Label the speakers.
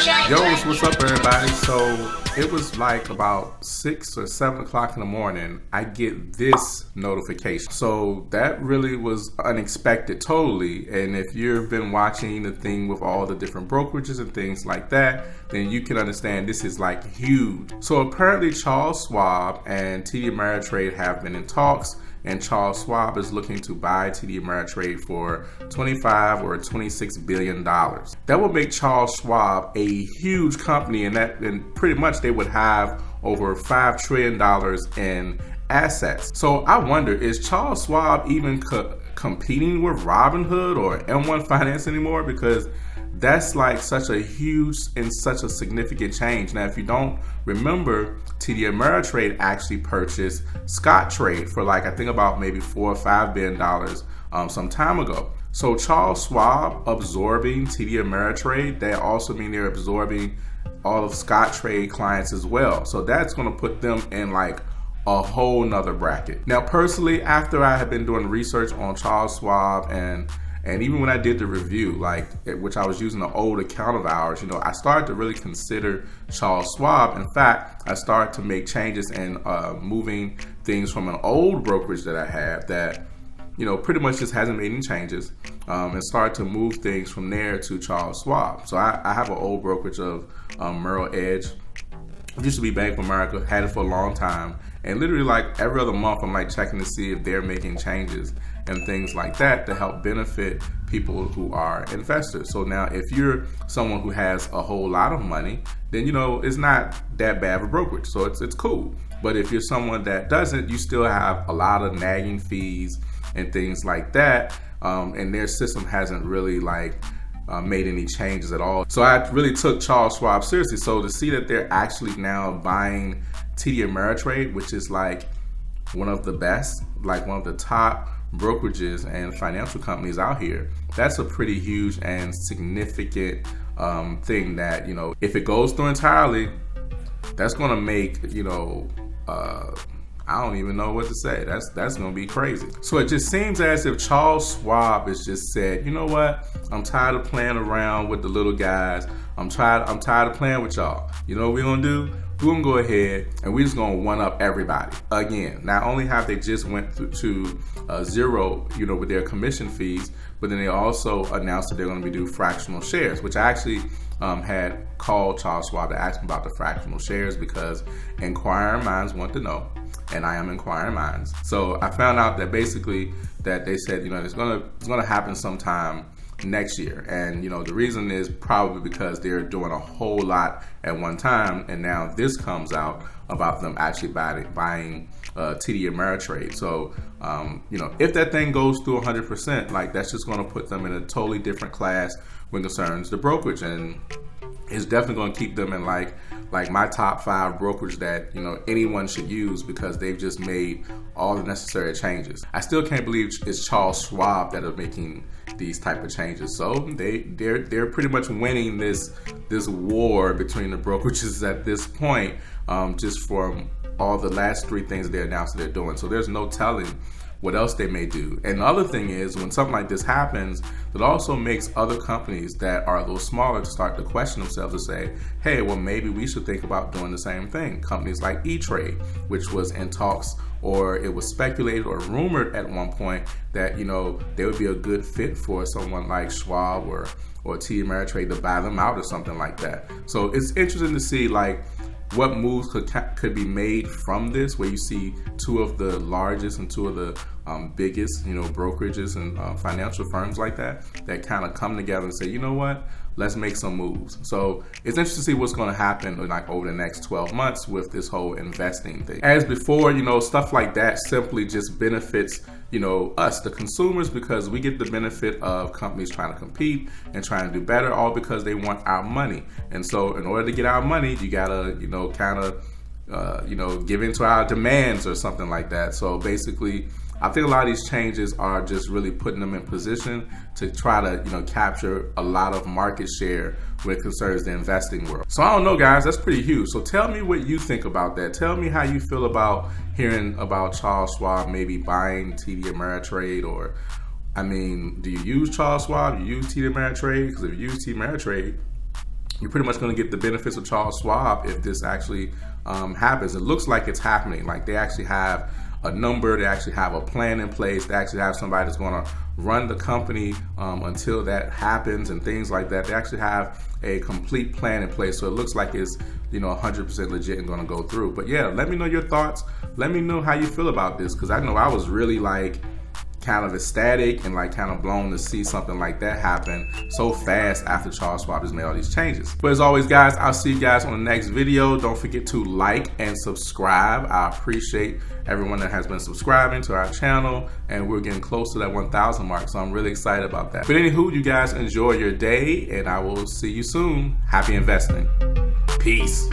Speaker 1: Yo, what's up, everybody? So it was like about 6 or 7 o'clock in the morning. I get this notification. So that really was unexpected, totally. And if you've been watching the thing with all the different brokerages and things like that, then you can understand this is like huge. So apparently Charles Schwab and TD Ameritrade have been in talks, and Charles Schwab is looking to buy TD Ameritrade for $25 or $26 billion. That would make Charles Schwab a huge company, and pretty much they would have over $5 trillion in assets. So I wonder, is Charles Schwab even competing with Robinhood or M1 Finance anymore? Because that's like such a huge and such a significant change. Now, if you don't remember, TD Ameritrade actually purchased Scottrade for like, I think about maybe $4 or $5 billion some time ago. So Charles Schwab absorbing TD Ameritrade, that also means they're absorbing all of Scottrade clients as well. So that's going to put them in like a whole nother bracket. Now, personally, after I had been doing research on Charles Schwab and even when I did the review, which I was using an old account of ours, I started to really consider Charles Schwab. In fact, I started to make changes and moving things from an old brokerage that I had that, pretty much just hasn't made any changes, and started to move things from there to Charles Schwab. So I have an old brokerage of Merrill Edge. It used to be Bank of America, had it for a long time. And literally like every other month, I'm like checking to see if they're making changes and things like that to help benefit people who are investors. So now if you're someone who has a whole lot of money, then, it's not that bad of a brokerage. So it's cool. But if you're someone that doesn't, you still have a lot of nagging fees and things like that. And their system hasn't really made any changes at all. So I really took Charles Schwab seriously. So to see that they're actually now buying TD Ameritrade, which is like one of the best, like one of the top brokerages and financial companies out here, that's a pretty huge and significant thing that, if it goes through entirely, that's going to make, I don't even know what to say. That's going to be crazy. So it just seems as if Charles Schwab has just said, you know what? I'm tired of playing around with the little guys. I'm tired of playing with y'all. You know what we're going to do? We're going to go ahead and we're just going to one up everybody. Again, not only have they just went to zero, with their commission fees, but then they also announced that they're going to be doing fractional shares, which I actually had called Charles Schwab to ask him about the fractional shares because inquiring minds want to know. And I am inquiring minds. So I found out that basically that they said, it's gonna happen sometime next year. And the reason is probably because they're doing a whole lot at one time, and now this comes out about them actually buying TD Ameritrade. So if that thing goes through 100%, that's just gonna put them in a totally different class when concerns the brokerage, and it's definitely gonna keep them in like my top 5 brokerage that anyone should use, because they've just made all the necessary changes. I still can't believe it's Charles Schwab that are making these type of changes. So they're pretty much winning this war between the brokerages at this point, just from all the last 3 things they announced that they're doing. So there's no telling what else they may do. And the other thing is, when something like this happens, it also makes other companies that are a little smaller to start to question themselves and say, hey, well, maybe we should think about doing the same thing. Companies like E-Trade, which was in talks, or it was speculated or rumored at one point that, they would be a good fit for someone like Schwab or TD Ameritrade to buy them out or something like that. So it's interesting to see what moves could be made from this, where you see 2 of the largest and 2 of the biggest, brokerages and financial firms like that kind of come together and say, you know what, let's make some moves. So it's interesting to see what's going to happen over the next 12 months with this whole investing thing. As before, stuff like that simply just benefits us, the consumers, because we get the benefit of companies trying to compete and trying to do better, all because they want our money. And so in order to get our money, you gotta, give into our demands or something like that. So basically, I think a lot of these changes are just really putting them in position to try to, capture a lot of market share when it concerns the investing world. So I don't know, guys, that's pretty huge. So tell me what you think about that. Tell me how you feel about hearing about Charles Schwab maybe buying TD Ameritrade, or, do you use Charles Schwab? You use TD Ameritrade? Because if you use TD Ameritrade, you're pretty much going to get the benefits of Charles Schwab if this actually happens. It looks like it's happening. Like they actually have a number, they actually have a plan in place, they actually have somebody that's going to run the company until that happens and things like that. They actually have a complete plan in place, so it looks like it's 100% legit and going to go through. But yeah, let me know your thoughts. Let me know how you feel about this, because I know I was really like kind of ecstatic and like kind of blown to see something like that happen so fast after Charles Schwab has made all these changes. But as always, guys, I'll see you guys on the next video. Don't forget to like and subscribe. I appreciate everyone that has been subscribing to our channel, and we're getting close to that 1,000 mark, so I'm really excited about that. But anywho, you guys enjoy your day, and I will see you soon. Happy investing. Peace.